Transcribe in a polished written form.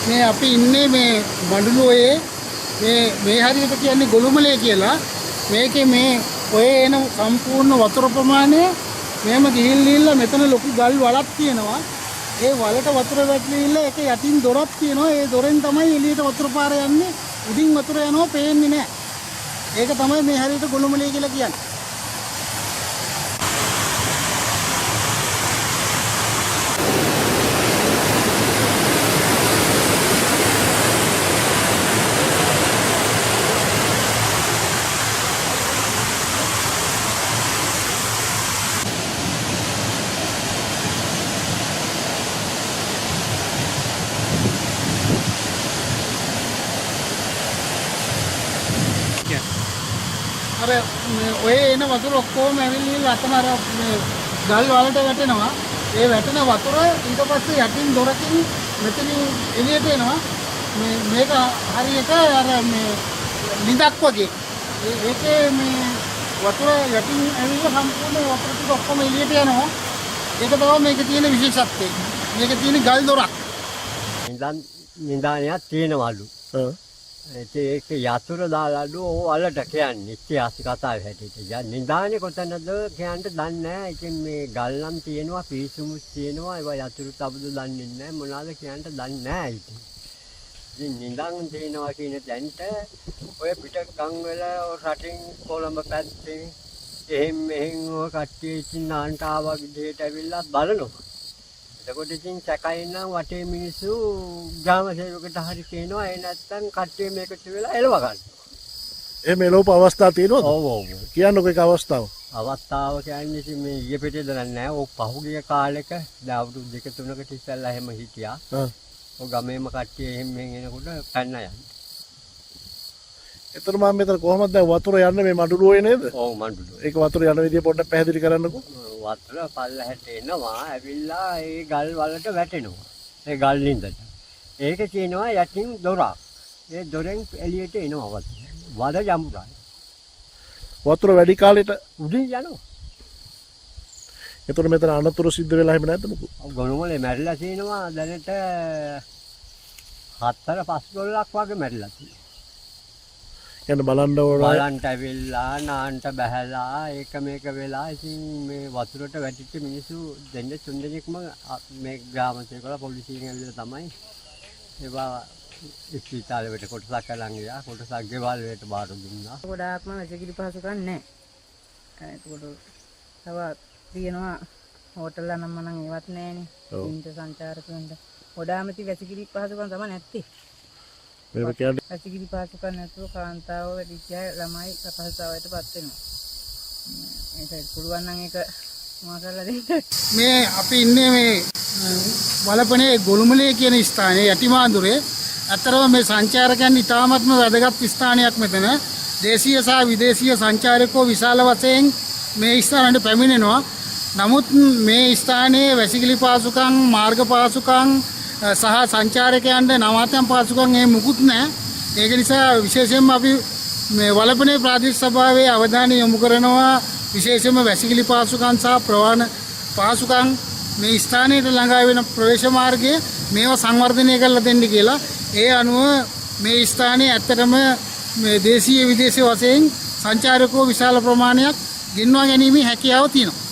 මේ අපි ඉන්නේ මේ මඩුලෝයේ මේ හරියට කියන්නේ ගොළුමලේ කියලා. මේකේ මේ ඔය එන සම්පූර්ණ වතුර ප්‍රමාණය මෙහෙම ගිහිල්ලා මෙතන ලොකු ගල් වලක් තියෙනවා. ඒ වලට වතුර වැටලිලා ඒක යටින් දොරක් තියෙනවා. ඒ දොරෙන් තමයි එළියට වතුර පාර යන්නේ. උඩින් වතුර යනවා පේන්නේ නැහැ. ඒක තමයි මේ හරියට ගොළුමලේ කියලා කියන්නේ. අර ඔය එන වතුර ඔක්කොම ඇවිල්ලා අතන අර මේ ගල් වලට වැටෙනවා. ඒ වැටෙන වතුර ඊට පස්සේ යටින් දොරකින් මෙතනින් එළියට එනවා. මේක හරියට අර මේ ලිඳක් වගේ. ඒකේ මේ වතුර යටින් ඇවිල්ලා සම්පූර්ණ වතුර ටික ඔක්කොම එළියට යනවා. ඒක තමයි මේකේ තියෙන විශේෂත්වය. මේකේ තියෙන ගල් දොරක්. නිදානියක් තියෙනවලු. ඒක යතුරු දාලාලු වලට කියන්නේ ඉතිහාස කතාවේ හැටියට. නිදානේ කොතනද කියන්න දන්නේ නැහැ. ඉතින් මේ ගල් නම් තියෙනවා, පීසුමුස් තියෙනවා. ඒවා යතුරු තබදු දන්නේ නැහැ. මොනවාද කියන්න දන්නේ නැහැ ඉතින්. ඉතින් නිදාන් තියෙනවා කියන දැනට ඔය පිට ගම් වල රටින් කොළඹ පැත්තේ එහෙන් ඔය කට්ටිය ඉතින් නාන්ටාවා විදිහට ඇවිල්ලා බලනවා. එතකොට ඉතින් සැකයි නම් වටේ මිනිස්සු ග්‍රාම සේවකට හරි කියනවා ඒ නැත්තම් කට්ටිය මේකට වෙලා එලව ගන්න. එහෙම එලවපු අවස්ථා තියෙනවද? ඔව් ඔව්. කියන්නකෝ ඒක අවස්ථාව. අවස්ථාව කියන්නේ ඉතින් මේ ඊයේ පිටේ දරන්නේ නැහැ. ඔය පහුගිය කාලෙක දැන් අවුරුදු 2-3කට ඉස්සෙල්ලා එහෙම හිටියා. ඔය ගමේම කට්ටිය එහෙම මෙහෙන් එනකොට පැන්න යන්නේ. එතන මම මෙතන කොහොමද දැන් වතුර යන්නේ මේ මඩුලුවේ නේද? ඔව් මඩුලුව. ඒක වතුර යන විදිය පොඩ්ඩක් පැහැදිලි කරන්නකෝ. වතුර පල්ලහැට එනවා ඇවිල්ලා ඒ ගල් වලට වැටෙනවා. ඒ ගල් ලින්දට. ඒක තියෙනවා යටින් දොරක්. ඒ දොරෙන් එළියට එනවා වතුර. වද ජම්බුරයි. වතුර වැඩි කාලෙට උඩින් යනවා. එතකොට මෙතන අනතුරු සිද්ධ වෙලා එහෙම නැද්ද මොකෝ? ගොනුමලේ මැරිලා තිනවා දැනට 4-5 ඩොලරක් වගේ මැරිලා තියෙනවා. යන්න බලන්න ඕන. බලන්ට ඇවිල්ලා නාන්ට බැහැලා ඒක මේක වෙලා ඉතින් මේ වතුරට වැටිච්ච මිනිස්සු දෙන්න 3 දෙනෙක්ම මේ ග්‍රාම සේවකලා පොලිසියෙන් ඇවිල්ලා තමයි ඒවා ඉස්පිතාලෙට කොටසක් අරන් ගියා. කොටසක් ගෙවල් වලට බාර දුන්නා. ගොඩාක්ම වැසිකිලි පහසුකම් නැහැ. ඒකට තව තියෙනවා හෝටල් නම් මනම් ඒවත් නැහැනේ. ඉන්ට සංචාරකයන්ට ගොඩාමති වැසිකිලි පහසුකම් තමයි නැත්තේ. මේක කියන්නේ වැසිකිලි පහසුකම් නැතුව කාන්තාව වැඩිච්ච ළමයි අපහසුතාවයටපත් වෙනවා. ඒක පුළුවන් නම් ඒක මොකක් කරලා දෙන්න. මේ අපි ඉන්නේ මේ වලපනේ ගොළුමලේ කියන ස්ථානයේ යටිමාඳුරේ. අතරම මේ සංචාරකයන් ඉතාමත්ම වැදගත් ස්ථානයක් මෙතන. දේශීය සහ විදේශීය සංචාරකයෝ විශාල වශයෙන් මේ ස්ථානයට පැමිණෙනවා. නමුත් මේ ස්ථානයේ වැසිකිලි පහසුකම්, මාර්ග පහසුකම් සහ සංචාරකයන්ට නවාතැන් පහසුකම් මුකුත් නැහැ. ඒක නිසා විශේෂයෙන්ම අපි මේ වලපනේ ප්‍රාදේශීය සභාවේ අවධානය යොමු කරනවා විශේෂයෙන්ම වැසිකිලි පහසුකම් සහ ප්‍රවාහන පහසුකම් මේ ස්ථානයට ළඟා වෙන ප්‍රවේශ මාර්ගයේ මේවා සංවර්ධනය කරලා දෙන්න කියලා. ඒ අනුව මේ ස්ථානයේ ඇත්තටම මේ දේශීය විදේශීය වශයෙන් සංචාරකයෝ විශාල ප්‍රමාණයක් ගෙන්වා ගැනීමේ හැකියාව තියෙනවා.